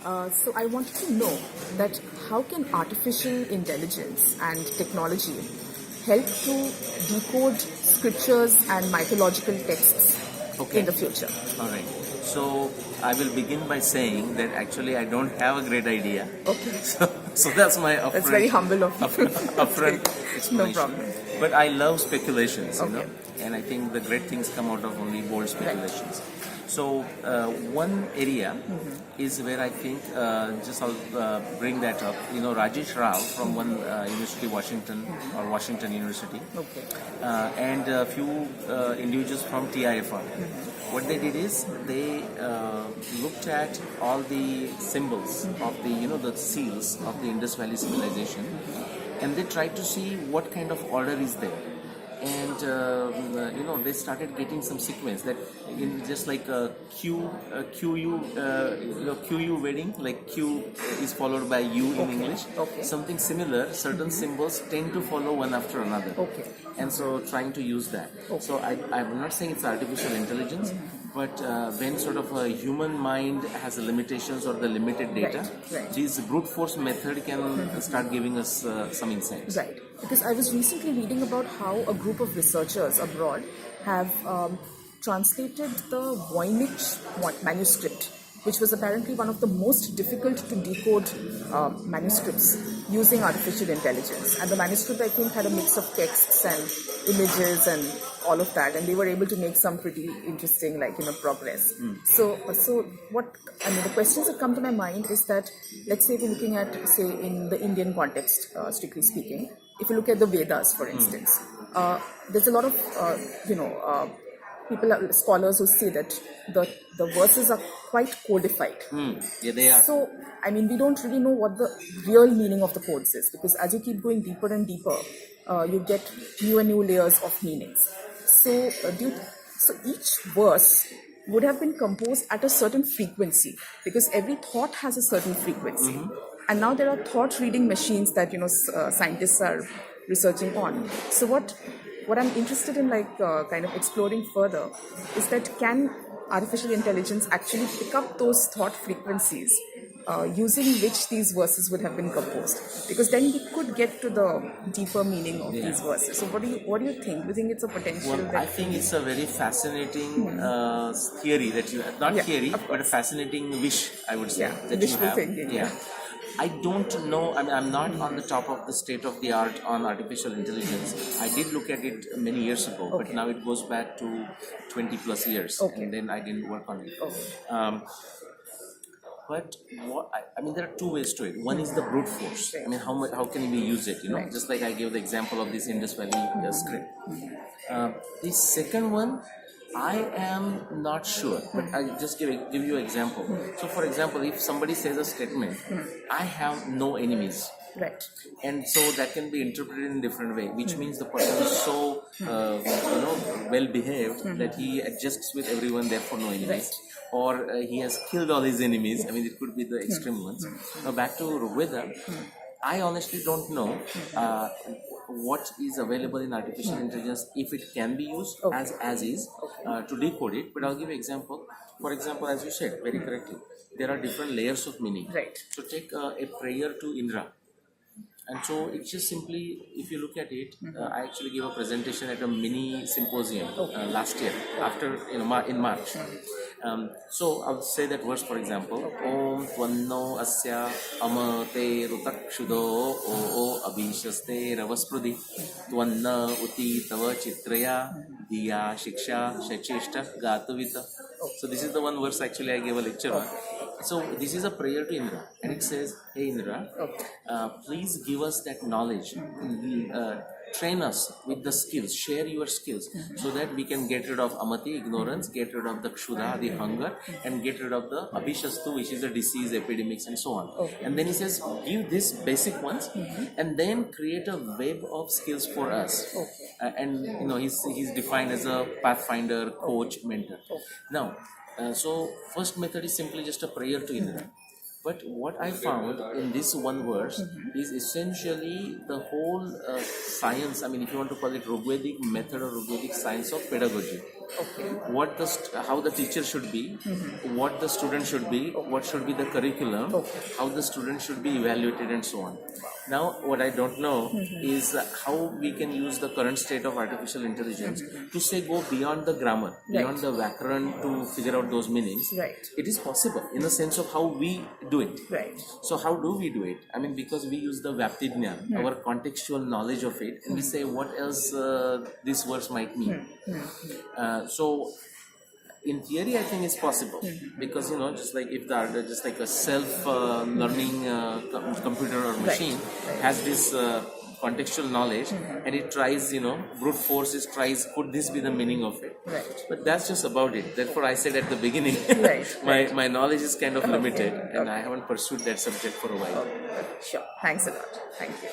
So I wanted to know that how can artificial intelligence and technology help to decode scriptures and mythological texts in the future? All right. So I will begin by saying that actually I don't have a great idea. Okay. So that's my upfront. That's very humble of you. upfront No explanation. problem. But I love speculations, Okay. and I think the great things come out of only bold speculations. So one area is where I think I'll bring that up. Rajesh Rao from one university, Washington or Washington University, Okay. and a few individuals from TIFR. What they did is they looked at all the symbols of the seals of the Indus Valley civilization, and they tried to see what kind of order is there. And they started getting some sequence that in just like a QU wedding, like Q is followed by U in English. Okay. Something similar. Certain symbols tend to follow one after another. Okay. And so trying to use that. So I'm not saying it's artificial intelligence, but when sort of a human mind has the limitations or the limited data, Right. this brute force method can start giving us some insights. Right. Because I was recently reading about how a group of researchers abroad have translated the Voynich manuscript, which was apparently one of the most difficult to decode manuscripts using artificial intelligence. And the manuscript, I think, had a mix of texts and images and all of that, and they were able to make some pretty interesting, progress. So the questions that come to my mind is that, let's say we're looking at, say, in the Indian context, strictly speaking, if you look at the Vedas, for instance, there's a lot of, scholars who say that the verses are quite codified. Yeah, they are. So, we don't really know what the real meaning of the codes is, because as you keep going deeper and deeper, you get new and new layers of meanings. So, so each verse would have been composed at a certain frequency, because every thought has a certain frequency. And now there are thought reading machines that scientists are researching on. So what I'm interested in kind of exploring further is that can artificial intelligence actually pick up those thought frequencies using which these verses would have been composed, because then we could get to the deeper meaning of these verses. So what do you think? Do you think it's a potential? Well, I think it's a very fascinating theory that you have, not theory, but a fascinating wish, I would say, that wishful you have. thinking. Yeah. I don't know, I'm not on the top of the state of the art on artificial intelligence. I did look at it many years ago, but now it goes back to 20 plus years, and then I didn't work on it. But there are two ways to it. One is the brute force. How can we use it? Just like I gave the example of this Indus Valley script. The second one, I am not sure, but I'll just give you an example. So, for example, if somebody says a statement, I have no enemies. Right. And so that can be interpreted in a different way, which means the person is so well behaved that he adjusts with everyone, therefore no enemies. Right. Or he has killed all his enemies. It could be the extreme ones. Now back to Rigveda, I honestly don't know what is available in artificial intelligence, if it can be used as is to decode it. But I'll give you an example. For example, as you said very correctly, there are different layers of meaning. Right. So take a prayer to Indra. And so it's just simply, if you look at it, I actually gave a presentation at a mini symposium last year, in March. So I'll say that verse, for example, Om Tvanno Asya Amate Rutakshudo O Abhishaste Ravasprudi Tvanna Uti Tava Chitraya Diya Shiksha Shachishta Gatavita. So this is the one verse actually I gave a lecture on. So this is a prayer to Indra, and it says, "Hey Indra, please give us that knowledge, train us with the skills, share your skills, so that we can get rid of amati, ignorance, get rid of the kshuda, the hunger, and get rid of the abhishastu, which is the disease, epidemics, and so on." And then he says, give these basic ones, and then create a web of skills for us. And he's defined as a pathfinder, coach, mentor. Now. So first method is simply just a prayer to Indra. But what I found in this one verse is essentially the whole science, if you want to call it Rigvedic method or Rigvedic science of pedagogy. Okay. How the teacher should be, what the student should be, what should be the curriculum, Okay. how the student should be evaluated, and so on. Now, what I don't know is how we can use the current state of artificial intelligence to say go beyond the grammar, beyond the Vyakaran to figure out those meanings. Right. It is possible in the sense of how we do it. Right. So how do we do it? I mean, because we use the Vyaptijna, our contextual knowledge of it, and we say what else this verse might mean. So in theory, I think it's possible because just like if just like a self-learning computer or machine has this contextual knowledge, and it tries, brute force tries, could this be the meaning of it? Right. But that's just about it. Therefore, I said at the beginning, my knowledge is kind of limited, and I haven't pursued that subject for a while. Sure. Thanks a lot. Thank you.